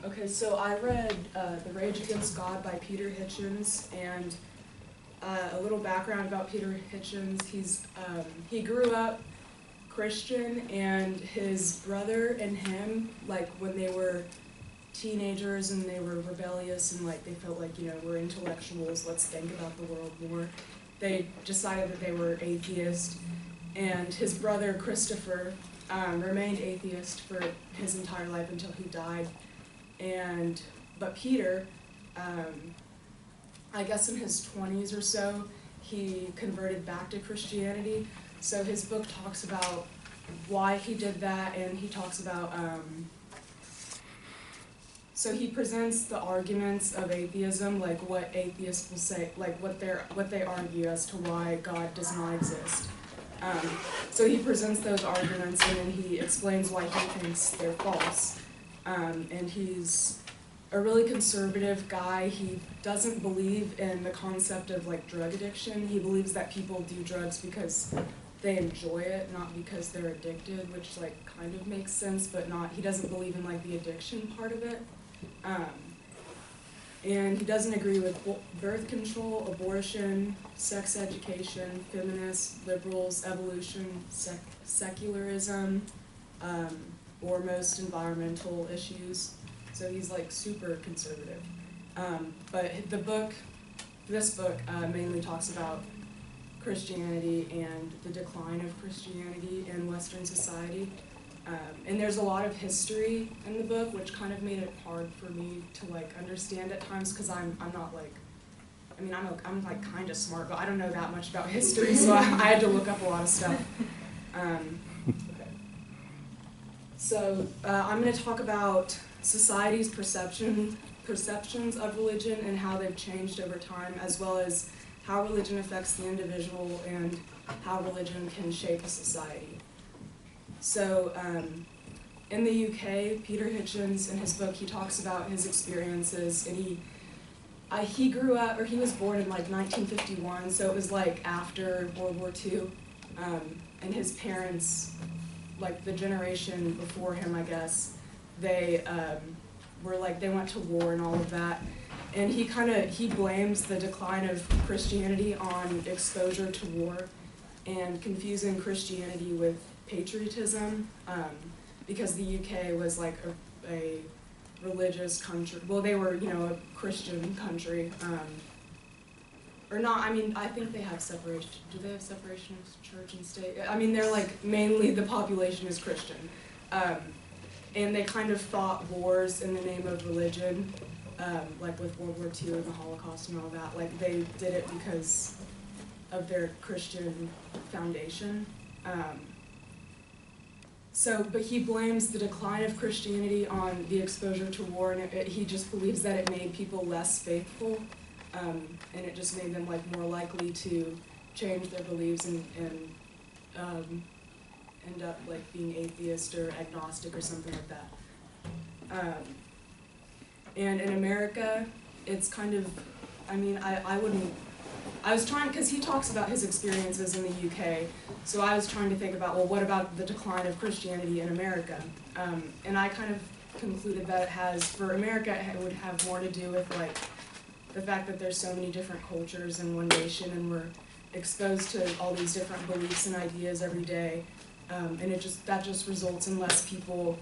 Okay, so I read The Rage Against God by Peter Hitchens, and a little background about Peter Hitchens. He grew up Christian, and his brother and him, like when they were teenagers and they were rebellious and like they felt like, we're intellectuals, let's think about the world more, they decided that they were atheist. And his brother Christopher remained atheist for his entire life until he died. But Peter, I guess in his 20s or so, he converted back to Christianity. So his book talks about why he did that, and he talks about, so he presents the arguments of atheism, like what atheists will say, like what they argue as to why God does not exist. So he presents those arguments, and then he explains why he thinks they're false. And he's a really conservative guy. He doesn't believe in the concept of like drug addiction. He believes that people do drugs because they enjoy it, not because they're addicted, which like kind of makes sense, but not. He doesn't believe in like the addiction part of it. And he doesn't agree with birth control, abortion, sex education, feminists, liberals, evolution, secularism, or most environmental issues. So he's like super conservative. But this book mainly talks about Christianity and the decline of Christianity in Western society. And there's a lot of history in the book, which kind of made it hard for me to like understand at times, because I'm not like, I'm like kind of smart, but I don't know that much about history, so I had to look up a lot of stuff. Okay. So I'm going to talk about society's perceptions of religion and how they've changed over time, as well as how religion affects the individual and how religion can shape a society. So in the UK, Peter Hitchens, in his book, he talks about his experiences, and he grew up, or he was born in like 1951, so it was like after World War II, and his parents, like the generation before him, I guess, they were like, they went to war and all of that, and he blames the decline of Christianity on exposure to war and confusing Christianity with patriotism, because the UK was like a religious country. Well, they were, a Christian country, or not. I think they have separation. Do they have separation of church and state? They're like mainly the population is Christian, and they kind of fought wars in the name of religion, like with World War II and the Holocaust and all that. Like they did it because of their Christian foundation. But he blames the decline of Christianity on the exposure to war, and he just believes that it made people less faithful, and it just made them like more likely to change their beliefs and end up like being atheist or agnostic or something like that. And in America, it's kind of, I was trying, because he talks about his experiences in the UK, so I was trying to think about, well, what about the decline of Christianity in America? And I kind of concluded that for America, it would have more to do with like the fact that there's so many different cultures in one nation, and we're exposed to all these different beliefs and ideas every day, and that just results in less people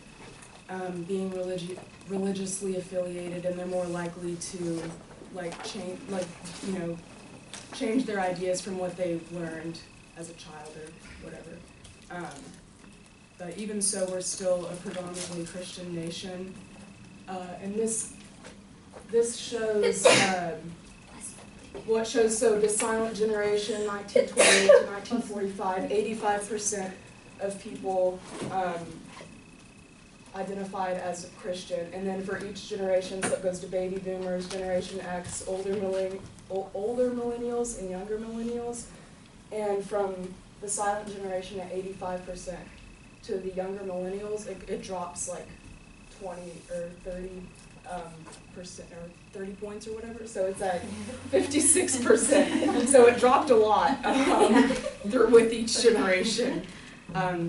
being religiously affiliated, and they're more likely to like change their ideas from what they learned as a child or whatever. But even so, we're still a predominantly Christian nation. And this shows so the silent generation, 1928 to 1945, 85% of people identified as Christian. And then for each generation, so it goes to baby boomers, Generation X, older millennials and younger millennials, and from the silent generation at 85% to the younger millennials, it drops like 20 or 30 percent or 30 points or whatever. So it's at 56%. So it dropped a lot with each generation.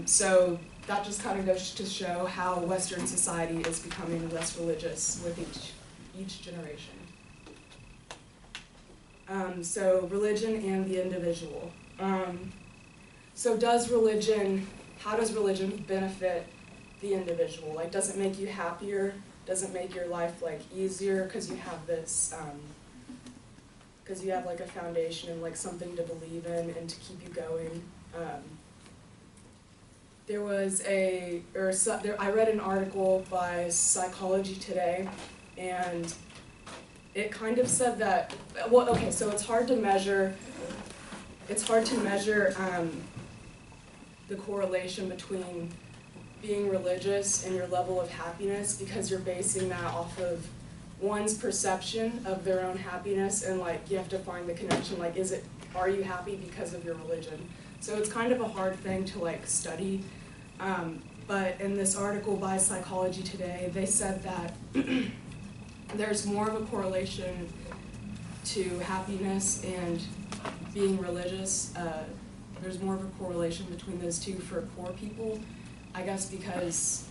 So that just kind of goes to show how Western society is becoming less religious with each generation. So religion and the individual. So how does religion benefit the individual? Like, does it make you happier? Does it make your life like easier because you have this, because you have like a foundation and like something to believe in and to keep you going? I read an article by Psychology Today, and it kind of said that, well, okay, so it's hard to measure the correlation between being religious and your level of happiness, because you're basing that off of one's perception of their own happiness, and like you have to find the connection, like are you happy because of your religion? So it's kind of a hard thing to like study, but in this article by Psychology Today, they said that there's more of a correlation to happiness and being religious. There's more of a correlation between those two for poor people, I guess, because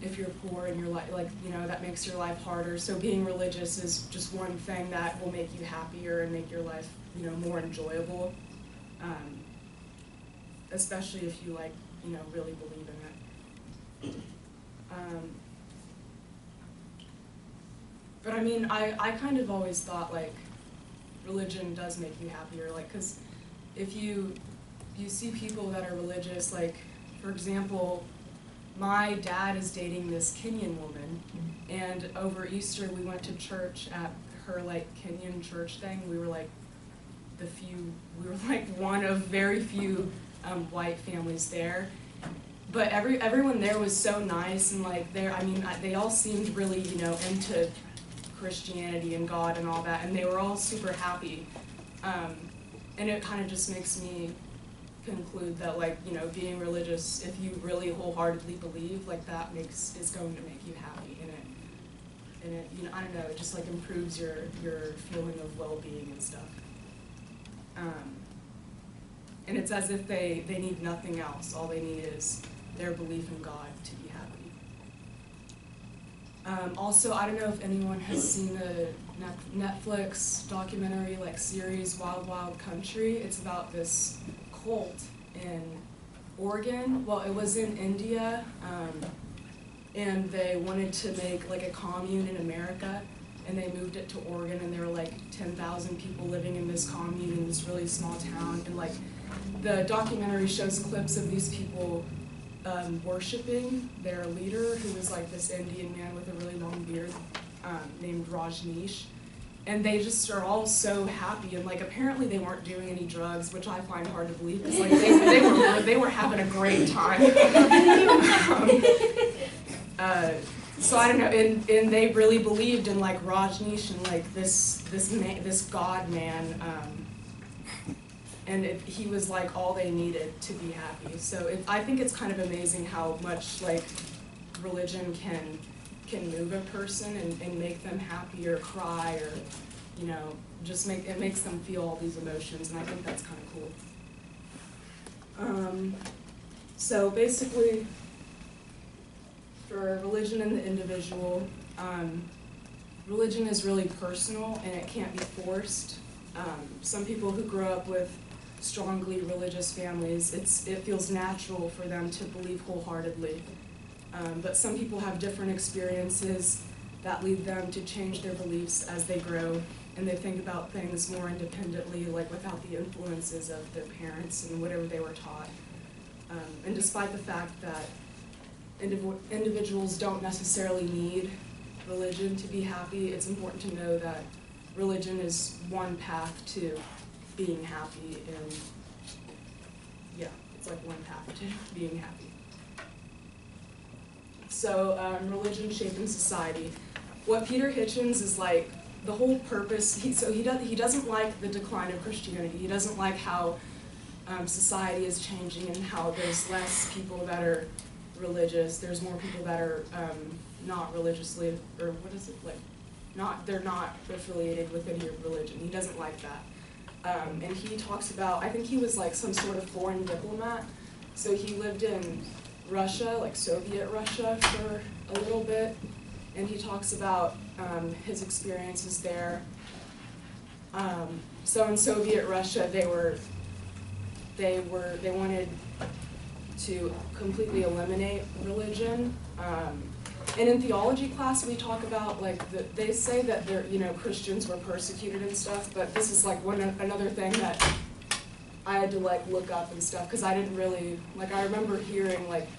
if you're poor and your life, like, you know, that makes your life harder. So being religious is just one thing that will make you happier and make your life, you know, more enjoyable, especially if you, like, you know, really believe in it. But I mean, I kind of always thought, like, religion does make you happier, like, because if you see people that are religious, like, for example, my dad is dating this Kenyan woman, and over Easter we went to church at her, like, Kenyan church thing. We were like one of very few white families there. But everyone there was so nice, and like they all seemed really, you know, into Christianity and God and all that, and they were all super happy. And it kind of just makes me conclude that, like, you know, being religious, if you really wholeheartedly believe, like, that is going to make you happy, and it, you know, I don't know, it just like improves your feeling of well-being and stuff. And it's as if they need nothing else. All they need is their belief in God to be happy. Also, I don't know if anyone has seen the Netflix documentary, like, series, Wild Wild Country. It's about this cult in Oregon. Well, it was in India, and they wanted to make, like, a commune in America, and they moved it to Oregon, and there were, like, 10,000 people living in this commune in this really small town, and, like, the documentary shows clips of these people worshiping their leader, who was like this Indian man with a really long beard named Rajneesh. And they just are all so happy, and like apparently they weren't doing any drugs, which I find hard to believe, because like they were having a great time. So I don't know, and they really believed in like Rajneesh and like this God man. And he was like all they needed to be happy. So I think it's kind of amazing how much like religion can move a person and make them happy or cry, or, you know, just it makes them feel all these emotions, and I think that's kind of cool. So basically, for religion and the individual, religion is really personal and it can't be forced. Some people who grow up with strongly religious families, it feels natural for them to believe wholeheartedly. But some people have different experiences that lead them to change their beliefs as they grow, and they think about things more independently, like without the influences of their parents and whatever they were taught. And despite the fact that individuals don't necessarily need religion to be happy, it's important to know that religion is one path to being happy, and yeah, it's like one path to being happy. So religion shaping society. What Peter Hitchens is like, the whole purpose, he doesn't like the decline of Christianity. He doesn't like how society is changing and how there's less people that are religious. There's more people that are not religiously, or what is it, like, they're not affiliated with any religion. He doesn't like that. And he talks about, I think he was like some sort of foreign diplomat, so he lived in Russia, like Soviet Russia, for a little bit, and he talks about his experiences there. So in Soviet Russia, they wanted to completely eliminate religion. And in theology class, we talk about, like, they say that Christians were persecuted and stuff, but this is like another thing that I had to like look up and stuff, because I didn't really, like, I remember hearing like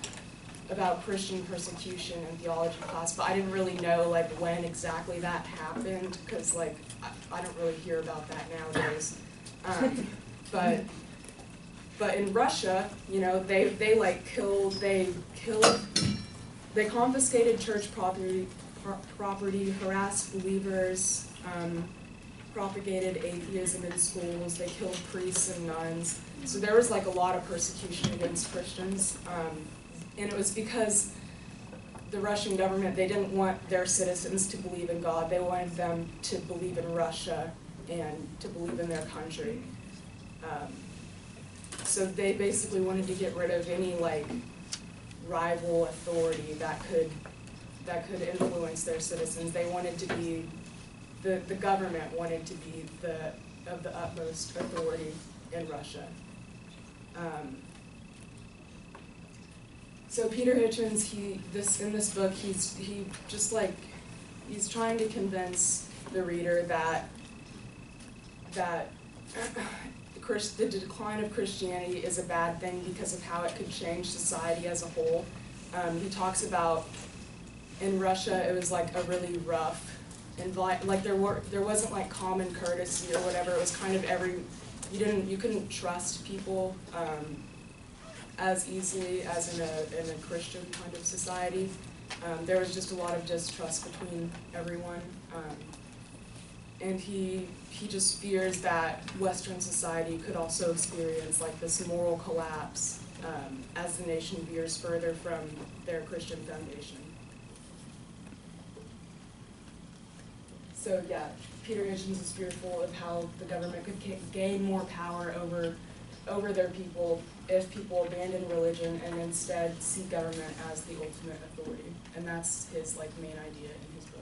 about Christian persecution in theology class, but I didn't really know like when exactly that happened, because like I don't really hear about that nowadays. But in Russia, they confiscated church property, harassed believers, propagated atheism in schools. They killed priests and nuns. So there was like a lot of persecution against Christians, and it was because the Russian government, they didn't want their citizens to believe in God. They wanted them to believe in Russia and to believe in their country. So they basically wanted to get rid of any like rival authority that could influence their citizens. They wanted to be, the government wanted to be of the utmost authority in Russia. So Peter Hitchens, in this book, he's trying to convince the reader that the decline of Christianity is a bad thing because of how it could change society as a whole. He talks about in Russia it was like a really rough like there wasn't like common courtesy or whatever. It was kind of you couldn't trust people as easily as in a Christian kind of society. There was just a lot of distrust between everyone. And he just fears that Western society could also experience like this moral collapse as the nation veers further from their Christian foundation. So yeah, Peter Hitchens is fearful of how the government could gain more power over their people if people abandon religion and instead see government as the ultimate authority. And that's his like main idea in his book.